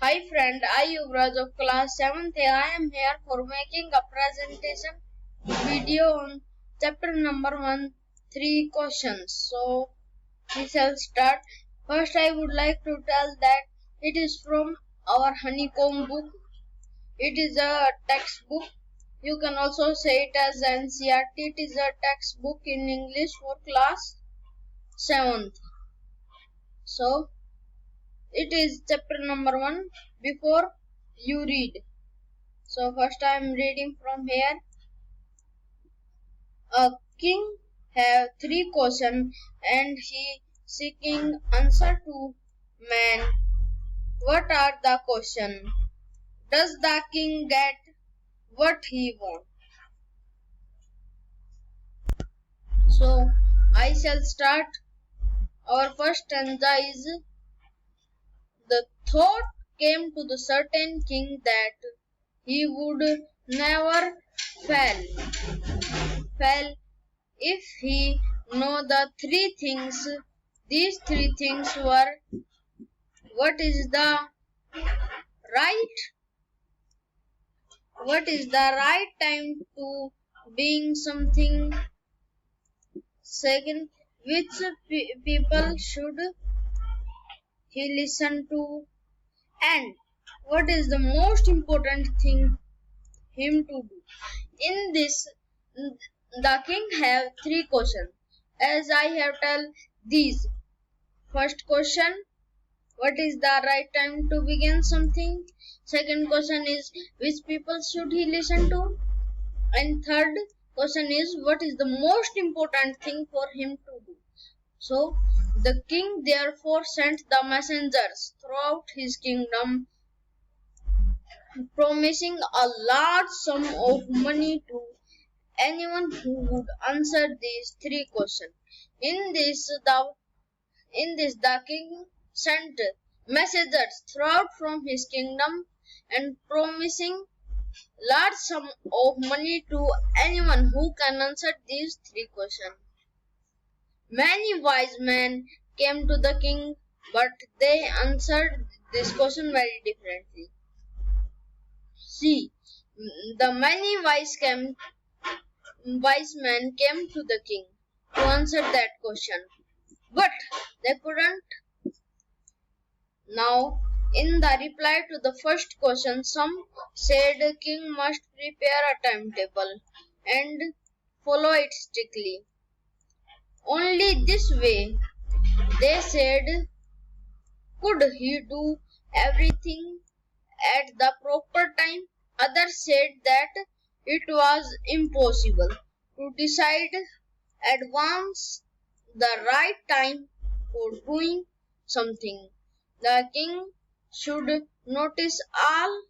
Hi friend, I Yuvraj of class 7th. I am here for making a presentation video on chapter number 1, 3 questions. So we shall start. First I would like to tell that it is from our honeycomb book. It is a textbook. You can also say it as NCERT. It is a textbook in English for class 7th. So it is chapter number 1 before you read. So first I am reading from here. A king have 3 questions and he seeking answer to man. What are the questions? Does the king get what he wants? So I shall start. Our first stanza is: the thought came to the certain king that he would never fail if he know the 3 things. These 3 things were: what is the right time to being something. Second, which people should he listen to, and what is the most important thing him to do. In this, the king have 3 questions. As I have tell these. First question: what is the right time to begin something? Second question is: which people should he listen to? And third question is: what is the most important thing for him to do? So the king therefore sent the messengers throughout his kingdom, promising a large sum of money to anyone who would answer these 3 questions. In this, the king sent messengers throughout from his kingdom and promising large sum of money to anyone who can answer these 3 questions. Many wise men came to the king, but they answered this question very differently. See, the many wise men came to the king to answer that question, but they couldn't. Now, in the reply to the first question, some said the king must prepare a timetable and follow it strictly. Only this way, they said, could he do everything at the proper time. Others said that it was impossible to decide advance the right time for doing something. The king should notice all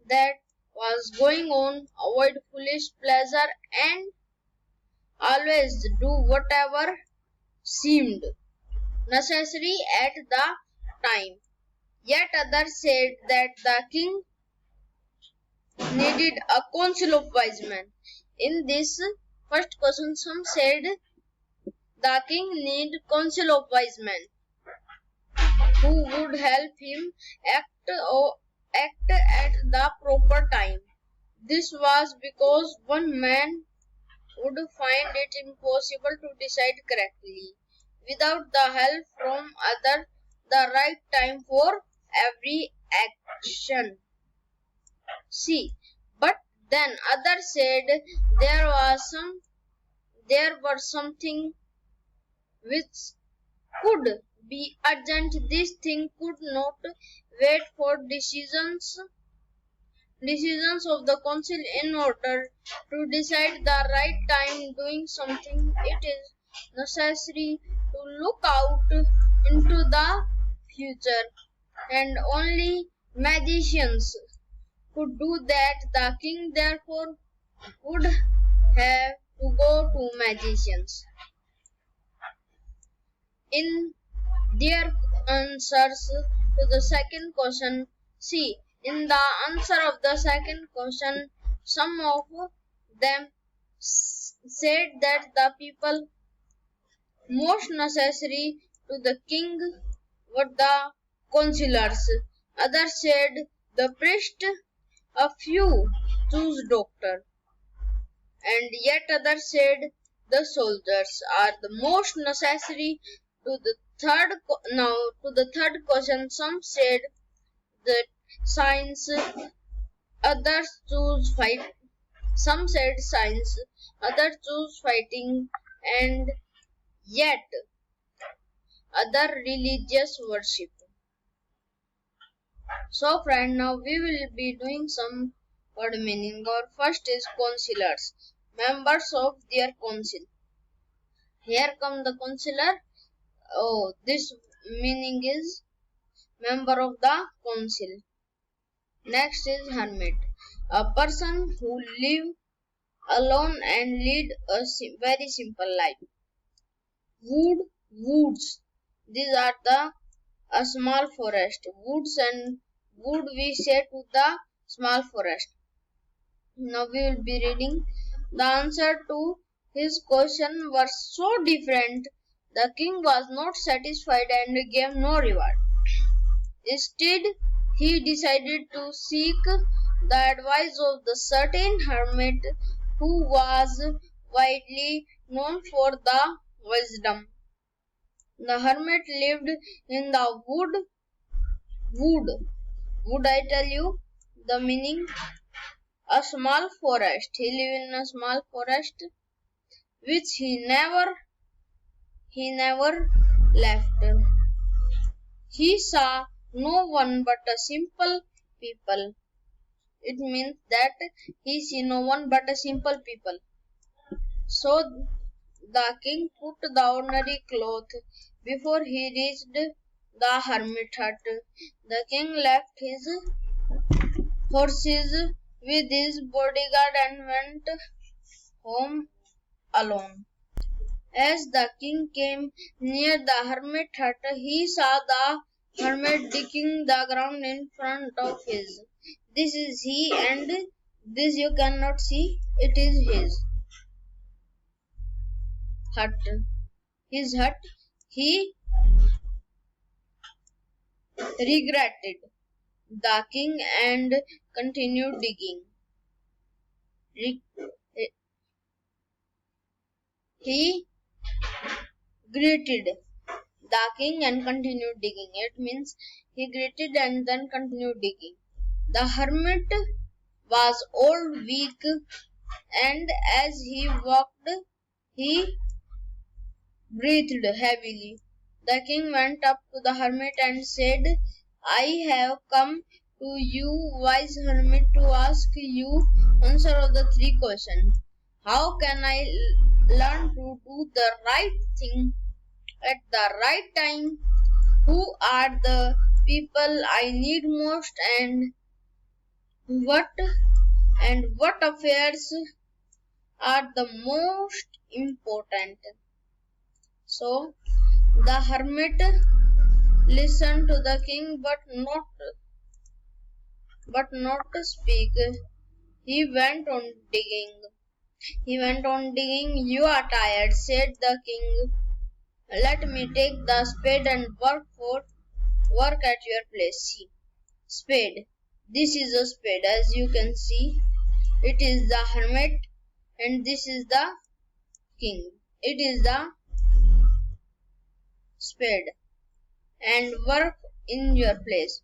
that was going on, avoid foolish pleasure, and always do whatever seemed necessary at the time. Yet others said that the king needed a council of wise men. In this first question, some said the king need council of wise men who would help him act at the proper time. This was because one man would find it impossible to decide correctly without the help from other the right time for every action. See, but then others said there were something which could be urgent. This thing could not wait for decisions of the council. In order to decide the right time doing something, it is necessary to look out into the future, and only magicians could do that. The king therefore would have to go to magicians. In their answers to the second question, see, in the answer of the second question, some of them said that the people most necessary to the king were the councillors. Others said, the priest. A few choose doctor. And yet others said, the soldiers are the most necessary. To the third question, some said that science, others choose fight. Some said science, others choose fighting, and yet other religious worship. So friend, now we will be doing some word meaning. Our first is councillors, members of their council. Here come the councillor. Oh, this meaning is member of the council. Next is hermit, a person who live alone and lead a very simple life. Woods. These are a small forest. Woods and wood we say to the small forest. Now we will be reading. The answer to his question was so different. The king was not satisfied and gave no reward. Instead, he decided to seek the advice of the certain hermit who was widely known for the wisdom. The hermit lived in the wood. Would I tell you the meaning? A small forest. He lived in a small forest which he never left. He saw no one but a simple people. It means that he see no one but a simple people. So the king put the ordinary cloth before he reached the hermit hut. The king left his horses with his bodyguard and went home alone. As the king came near the hermit hut, he saw the hermit digging the ground in front of his. This is he, and this you cannot see. It is his hut. His hut. He regretted the king and continued digging. He greeted the king and continued digging. It means he greeted and then continued digging. The hermit was old, weak, and as he walked, he breathed heavily. The king went up to the hermit and said, I have come to you, wise hermit, to ask you answer of the three questions. How can I learn to do the right thing at the right time? Who are the people I need most, and what affairs are the most important? So the hermit listened to the king but not to speak. He went on digging. You are tired, said the king. Let me take the spade and work at your place. See, spade. This is a spade, as you can see. It is the hermit, and this is the king. It is the spade, and work in your place.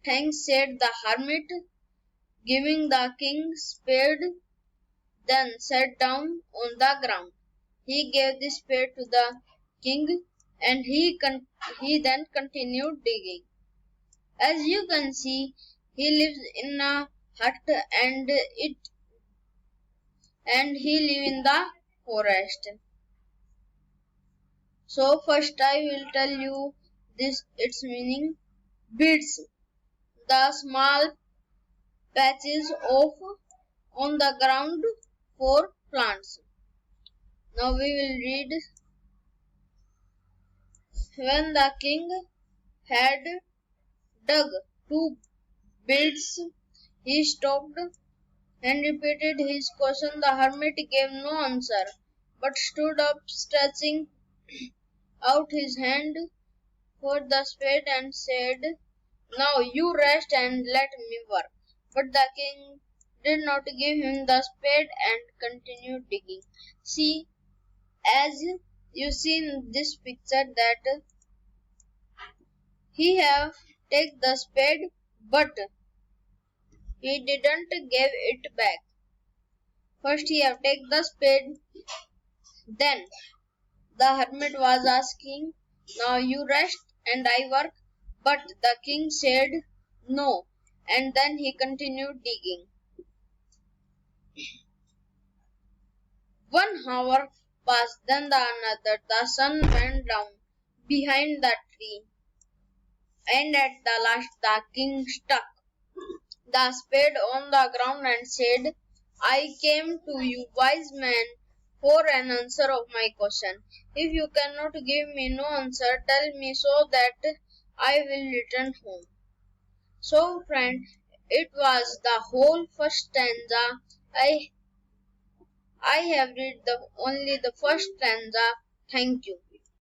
Thanks, said the hermit, giving the king spade, then sat down on the ground. He gave the spade to the king, and he then continued digging. As you can see, he lives in a hut and he lives in the forest. So first I will tell you its meaning. Beads, the small patches of on the ground for plants. Now we will read. When the king had dug 2 beads, he stopped and repeated his question. The hermit gave no answer, but stood up, stretching out his hand for the spade, and said, Now you rest and let me work. But the king did not give him the spade and continued digging. See, as you see in this picture that he have take the spade, but he didn't give it back. First he have take the spade, then the hermit was asking, now you rest and I work. But the king said no, and then he continued digging. 1 hour passed, then the another. The sun went down behind the tree, and at the last the king stuck the spade on the ground and said, I came to you, wise man, for an answer of my question. If you cannot give me no answer, tell me so that I will return home. So, friend, it was the whole first stanza. I have read only the first stanza. Thank you.